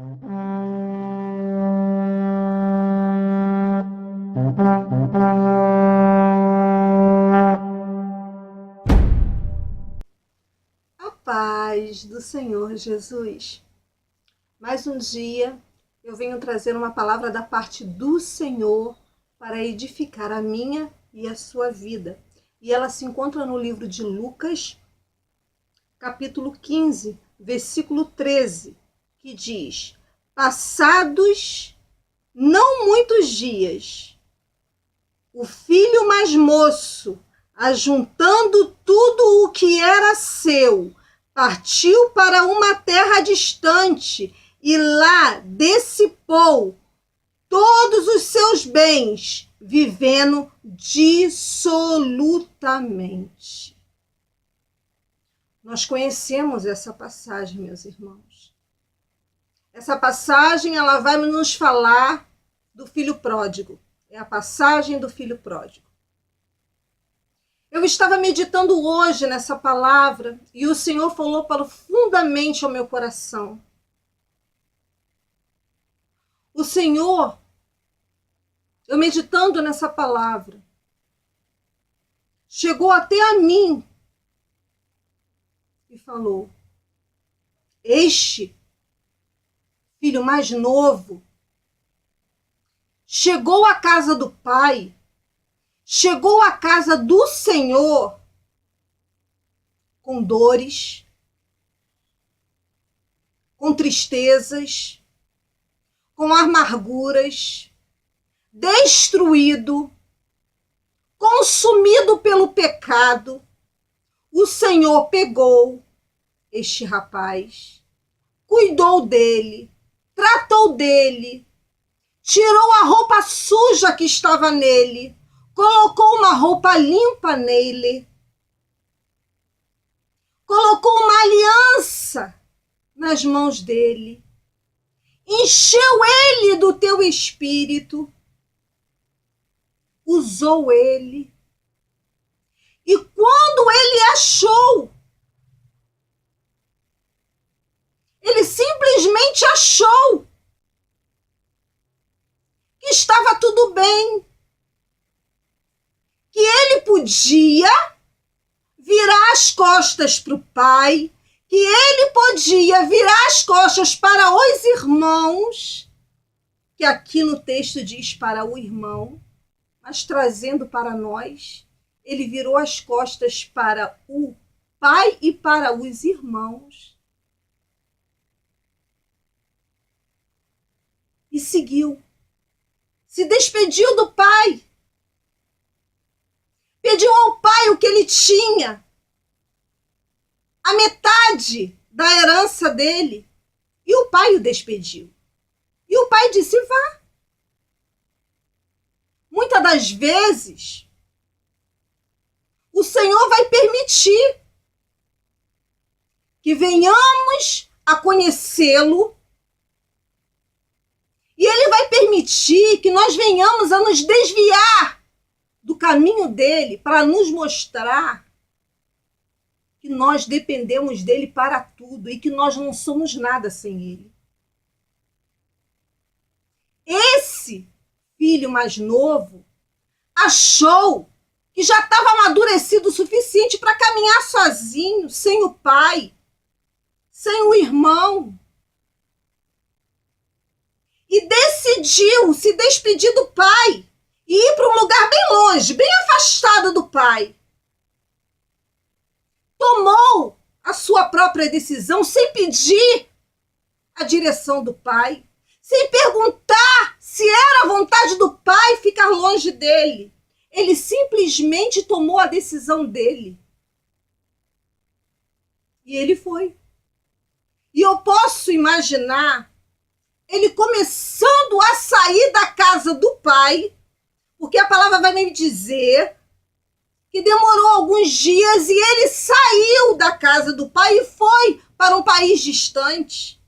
A paz do Senhor Jesus. Mais um dia eu venho trazer uma palavra da parte do Senhor para edificar a minha e a sua vida. E ela se encontra no livro de Lucas, capítulo 15, versículo 13, que diz: passados não muitos dias, o filho mais moço, ajuntando tudo o que era seu, partiu para uma terra distante e lá dissipou todos os seus bens, vivendo dissolutamente. Nós conhecemos essa passagem, meus irmãos. Essa passagem ela vai nos falar do filho pródigo. É a passagem do filho pródigo. Eu estava meditando hoje nessa palavra e o Senhor falou profundamente ao meu coração. O Senhor, eu meditando nessa palavra, chegou até a mim e falou: este filho mais novo chegou à casa do Pai, chegou à casa do Senhor com dores, com tristezas, com amarguras, destruído, consumido pelo pecado. O Senhor pegou este rapaz, cuidou dele, tratou dele, tirou a roupa suja que estava nele, colocou uma roupa limpa nele, colocou uma aliança nas mãos dele, encheu ele do teu espírito, usou ele. E quando ele achou, ele simplesmente achou que estava tudo bem, que ele podia virar as costas para o pai, que ele podia virar as costas para os irmãos, que aqui no texto diz para o irmão, mas trazendo para nós, ele virou as costas para o pai e para os irmãos. E seguiu. Se despediu do pai. Pediu ao pai o que ele tinha. A metade da herança dele. E o pai o despediu. E o pai disse: vá. Muitas das vezes, o Senhor vai permitir que venhamos a conhecê-lo e Ele vai permitir que nós venhamos a nos desviar do caminho dele para nos mostrar que nós dependemos dele para tudo e que nós não somos nada sem ele. Esse filho mais novo achou que já estava amadurecido o suficiente para caminhar sozinho, sem o pai, sem o irmão. E decidiu se despedir do pai e ir para um lugar bem longe, bem afastado do pai. Tomou a sua própria decisão sem pedir a direção do pai, sem perguntar se era a vontade do pai ficar longe dele. Ele simplesmente tomou a decisão dele. E ele foi. E eu posso imaginar ele começando a sair da casa do pai, porque a palavra vai me dizer que demorou alguns dias e ele saiu da casa do pai e foi para um país distante.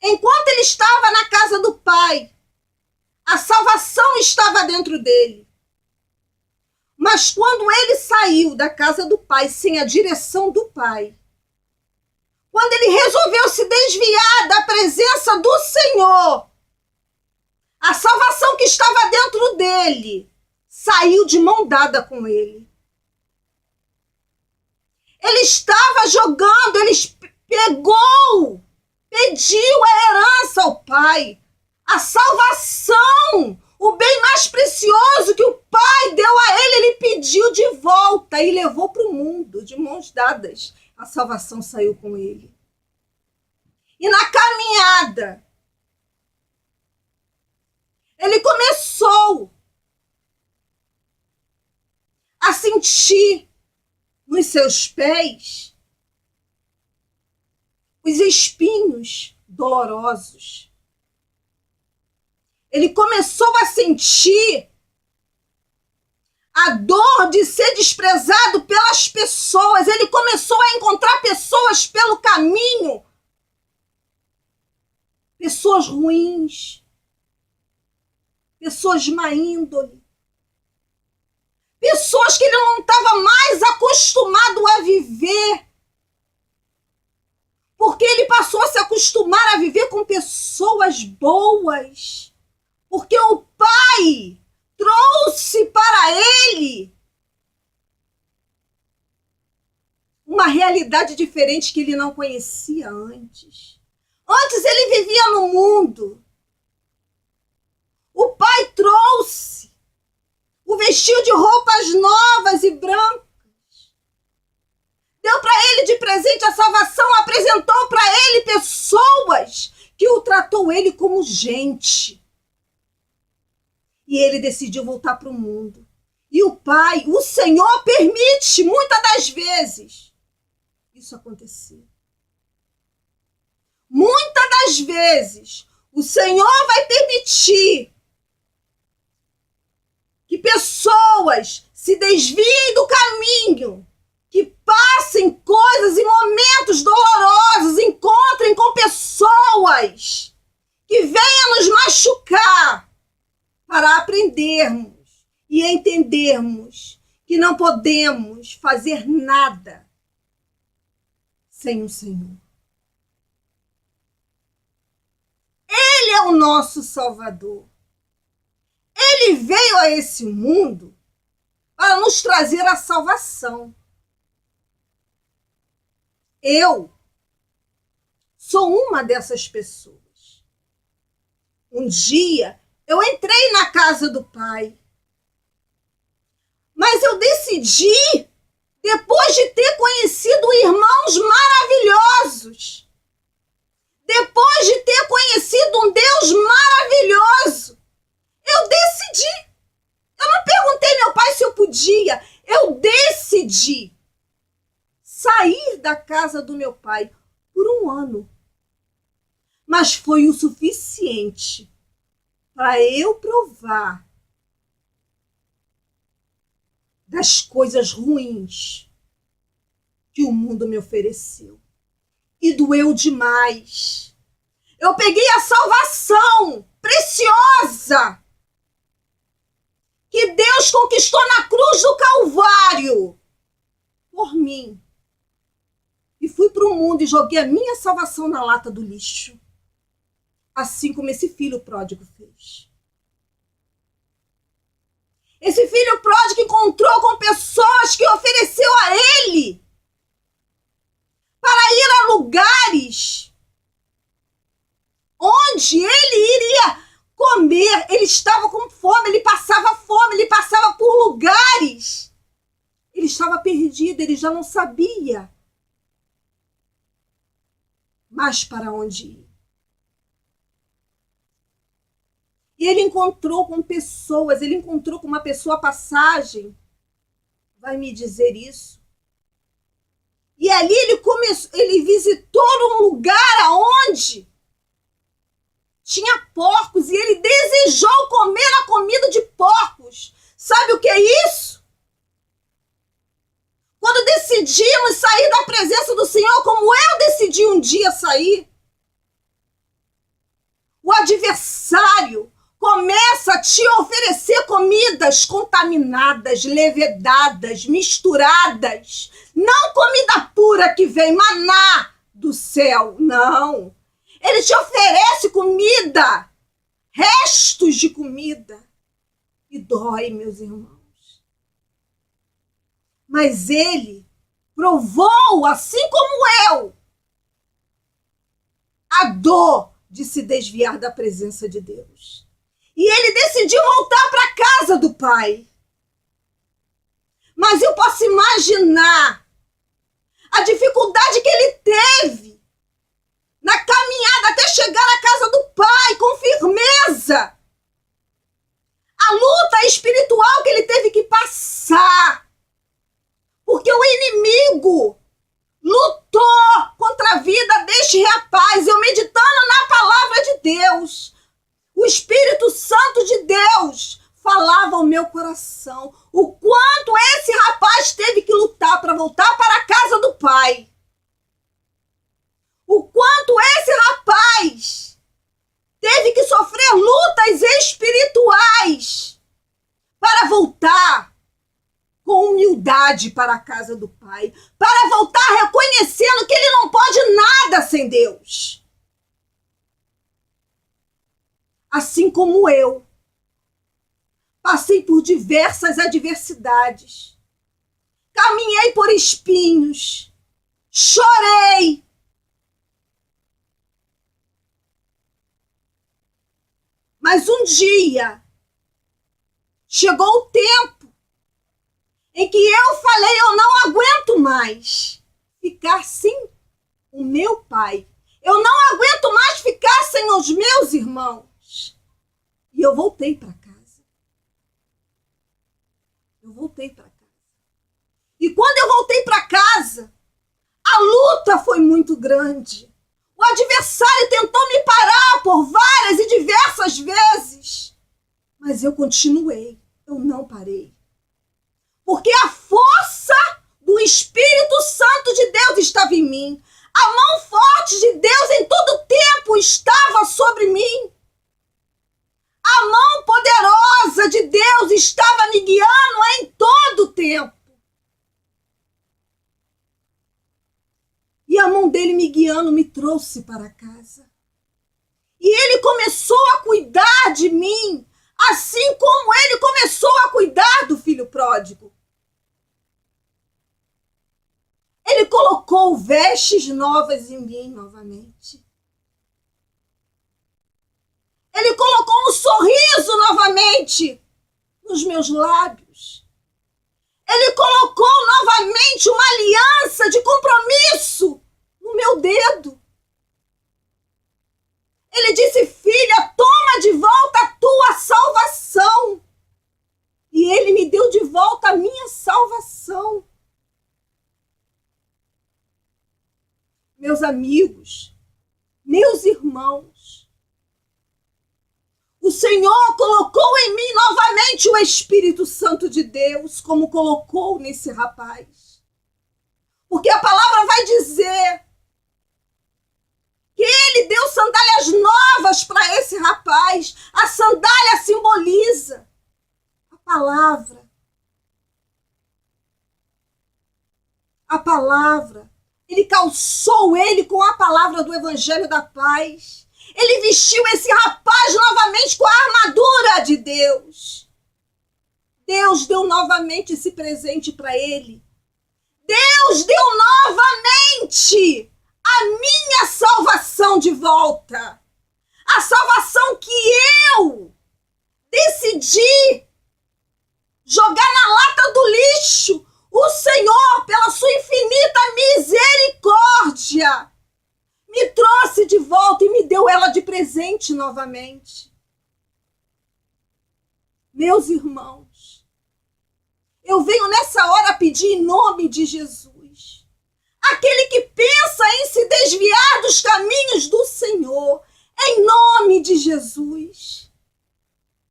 Enquanto ele estava na casa do pai, a salvação estava dentro dele. Mas quando ele saiu da casa do pai sem a direção do pai, quando ele resolveu se desviar Senhor, a salvação que estava dentro dele, saiu de mão dada com ele. Ele estava jogando, ele pediu a herança ao Pai, a salvação, o bem mais precioso que o Pai deu a ele, ele pediu de volta e levou para o mundo, de mãos dadas. A salvação saiu com ele. E na caminhada, ele começou a sentir nos seus pés os espinhos dolorosos. Ele começou a sentir a dor de ser desprezado pelas pessoas. Ele começou a encontrar pessoas pelo caminho, pessoas ruins, pessoas de má índole, pessoas que ele não estava mais acostumado a viver, porque ele passou a se acostumar a viver com pessoas boas, porque o Pai trouxe para ele uma realidade diferente que ele não conhecia antes. Antes ele vivia no mundo. O Pai trouxe, o vestiu de roupas novas e brancas, deu para ele de presente a salvação, apresentou para ele pessoas que o tratou ele como gente. E ele decidiu voltar para o mundo. E o Pai, o Senhor, permite, muitas das vezes, isso acontecer. Muitas das vezes, o Senhor vai permitir que pessoas se desviem do caminho, que passem coisas e momentos dolorosos, encontrem com pessoas que venham nos machucar, para aprendermos e entendermos que não podemos fazer nada sem o Senhor. Ele é o nosso Salvador. Ele veio a esse mundo para nos trazer a salvação. Eu sou uma dessas pessoas. Um dia eu entrei na casa do Pai, mas eu decidi, depois de ter conhecido irmãos maravilhosos, depois de ter conhecido um Deus maravilhoso, eu decidi. Eu não perguntei meu pai se eu podia, eu decidi sair da casa do meu pai por um ano. Mas foi o suficiente para eu provar das coisas ruins que o mundo me ofereceu. E doeu demais. Eu peguei a salvação preciosa que Deus conquistou na cruz do Calvário por mim. E fui para o mundo e joguei a minha salvação na lata do lixo. Assim como esse filho pródigo fez. Esse filho pródigo encontrou com pessoas que ofereceu a ele para ir a lugares onde ele iria comer. Ele estava com fome, ele passava por lugares. Ele estava perdido, ele já não sabia mais para onde ir. E ele encontrou com pessoas, ele encontrou com uma pessoa, a passagem vai me dizer isso. E ali ele visitou um lugar aonde tinha porcos e ele desejou comer a comida de porcos. Sabe o que é isso? Quando decidimos sair da presença do Senhor, como eu decidi um dia sair, o adversário começa a te oferecer comidas contaminadas, levedadas, misturadas. Não comida pura que vem maná do céu, não. Ele te oferece comida, restos de comida. E dói, meus irmãos. Mas ele provou, assim como eu, a dor de se desviar da presença de Deus. E ele decidiu voltar para a casa do Pai. Mas eu posso imaginar a dificuldade que ele teve na caminhada até chegar à casa do Pai com firmeza. A luta espiritual que ele teve que passar. Porque o inimigo lutou contra a vida deste rapaz. Eu meditando na palavra de Deus. O Espírito Santo de Deus falava ao meu coração o quanto esse rapaz teve que lutar para voltar para a casa do Pai. O quanto esse rapaz teve que sofrer lutas espirituais para voltar com humildade para a casa do Pai, para voltar reconhecendo que ele não pode nada sem Deus. Assim como eu passei por diversas adversidades, caminhei por espinhos, chorei, mas um dia chegou o tempo em que eu falei, eu não aguento mais ficar sem o meu pai. Eu não aguento mais ficar sem os meus irmãos. E eu voltei para casa. E quando eu voltei para casa, a luta foi muito grande. O adversário tentou me parar por várias e diversas vezes. Mas eu continuei, eu não parei. Porque a força do Espírito Santo de Deus estava em mim. A mão forte de Deus em todo tempo estava sobre mim. A mão poderosa de Deus estava me guiando em todo tempo. E a mão dele me guiando me trouxe para casa. E ele começou a cuidar de mim, assim como ele começou a cuidar do filho pródigo. Ele colocou vestes novas em mim novamente. Ele colocou um sorriso novamente nos meus lábios. Ele colocou novamente uma aliança de compromisso no meu dedo. Ele disse, filha, toma de volta a tua salvação. E ele me deu de volta a minha salvação. Meus amigos, meus irmãos, o Senhor colocou em mim novamente o Espírito Santo de Deus, como colocou nesse rapaz. Porque a palavra vai dizer que ele deu sandálias novas para esse rapaz. A sandália simboliza a palavra. A palavra. Ele calçou ele com a palavra do Evangelho da Paz. Ele vestiu esse rapaz novamente com a armadura de Deus. Deus deu novamente esse presente para ele. Deus deu novamente a minha salvação de volta. A salvação que eu decidi jogar na lata do lixo. O Senhor, pela sua infinita misericórdia, me trouxe de volta e me deu ela de presente novamente. Meus irmãos, eu venho nessa hora pedir em nome de Jesus. Aquele que pensa em se desviar dos caminhos do Senhor, em nome de Jesus,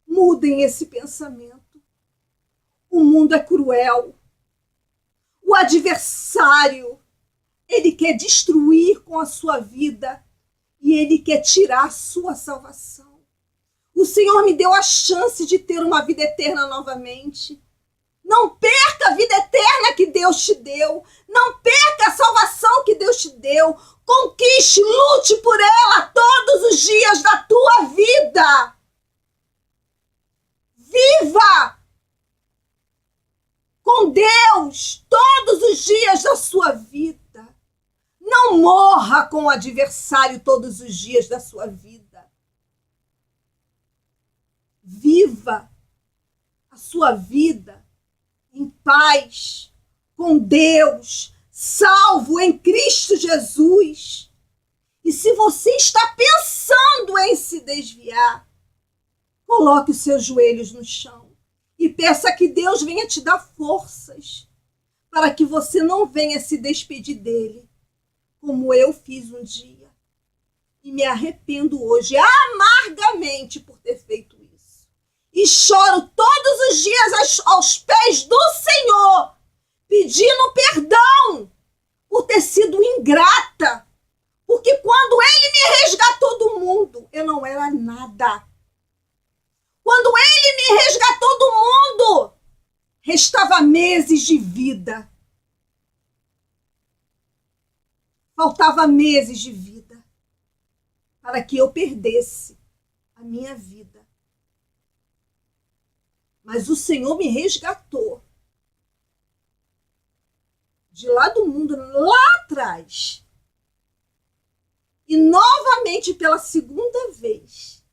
mudem esse pensamento. O mundo é cruel. O adversário, ele quer destruir com a sua vida e ele quer tirar a sua salvação. O Senhor me deu a chance de ter uma vida eterna novamente. Não perca a vida eterna que Deus te deu. Não perca a salvação que Deus te deu. Conquiste, lute por ela os dias da tua vida. Viva com Deus todos os dias da sua vida. Não morra com o adversário todos os dias da sua vida. Viva a sua vida em paz, com Deus, salvo em Cristo Jesus. E se você está pensando em se desviar, coloque os seus joelhos no chão e peça que Deus venha te dar forças para que você não venha se despedir dele, como eu fiz um dia. E me arrependo hoje amargamente por ter feito isso. E choro todos os dias aos pés do Senhor, pedindo perdão por ter sido ingrata. Porque quando ele me resgatou do mundo, eu não era nada. Quando ele me resgatou do mundo, restava meses de vida. Faltava meses de vida para que eu perdesse a minha vida. Mas o Senhor me resgatou de lá do mundo, lá atrás. E novamente, pela segunda vez,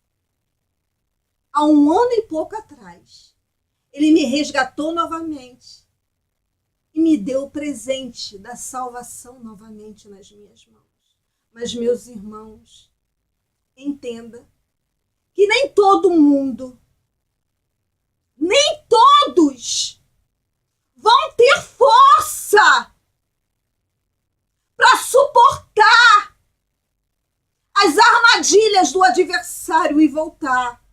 há 1 ano e pouco atrás, ele me resgatou novamente e me deu o presente da salvação novamente nas minhas mãos. Mas, meus irmãos, entenda que nem todo mundo, nem todos vão ter força para suportar as armadilhas do adversário e voltar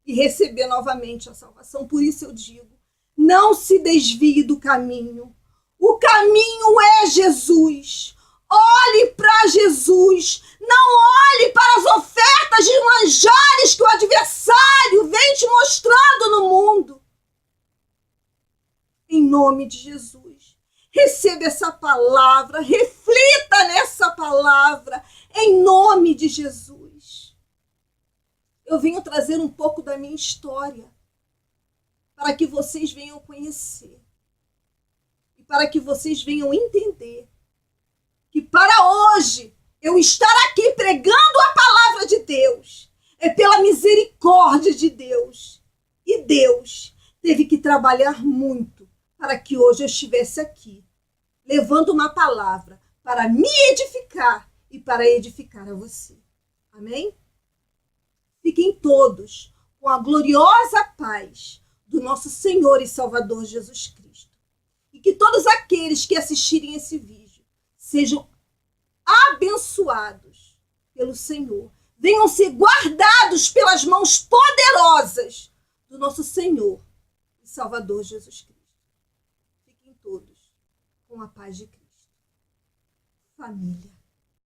e receber novamente a salvação. Por isso eu digo, não se desvie do caminho. O caminho é Jesus. Olhe para Jesus. Não olhe para as ofertas de manjares que o adversário vem te mostrando no mundo. Em nome de Jesus. Receba essa palavra, reflita nessa palavra, em nome de Jesus. Eu venho trazer um pouco da minha história, para que vocês venham conhecer, e para que vocês venham entender, que para hoje, eu estar aqui pregando a palavra de Deus, é pela misericórdia de Deus. E Deus teve que trabalhar muito para que hoje eu estivesse aqui, levando uma palavra para me edificar e para edificar a você. Amém? Fiquem todos com a gloriosa paz do nosso Senhor e Salvador Jesus Cristo. E que todos aqueles que assistirem esse vídeo sejam abençoados pelo Senhor. Venham ser guardados pelas mãos poderosas do nosso Senhor e Salvador Jesus Cristo. Fiquem todos com a paz de Cristo. Família.